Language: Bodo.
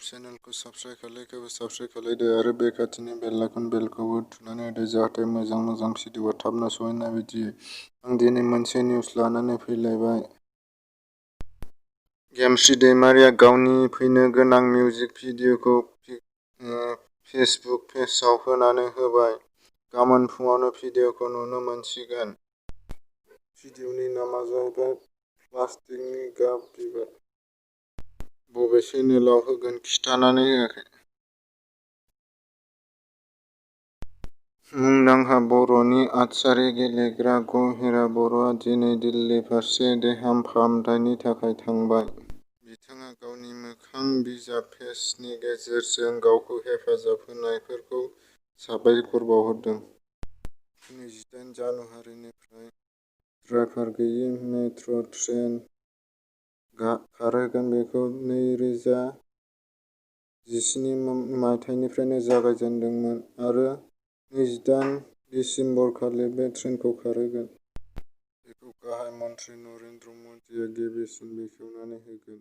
चेनेलखौ साबस्क्राइब खालायखौबो साबस्क्राइब खालायदो आरो बे खाथिनि बेल आइकन बेलखौबो थुनानै होदो जाहाथे मोजां भिडिअआ थाबनो सहैनाय बायदि। आं दिनै मोनसे निउस लानानै फैलायबाय। गेमस्रि दैमारिया गावनि फैनो गोनां मिउजिक भिडिअखौ फेसबुक पेजआव होनानै होबाय। गाबोन फुङावनो भिडिअखौ नुनो मोनसिगोन। भिडिअनि नामा जाहैबाय प्लास्टिकनि गाब बिबार। बबे चेनेलाव होगोन खिन्थानानै होआखै। मुंदांखा बर'नि आर्चारि गेलेग्रा गहेरा बर'आ दिनै दिल्ली फारसे देहा फाहामथायनि थाखाय थांबाय। बिथाङा गावनि मोखां बिजाब पेजनि गेजेरजों गावखौ हेफाजाब होनायफोरखौ साबायखर बावहरदों। 28 जानुवारिनिफ्राय ड्राइभार गैयै मेट्र' ट्रेन खारहोगोन। बेखौ 2017 मायथाइनिफ्राय जागायजेन्दोंमोन आरो 28 दिसेम्बरखालि बे ट्रेनखौ खारहोगोन। बेखौ गाहाय मन्थ्रि नरेन्द्र मदीआ गिबिसिन बेखेवनानै होगोन।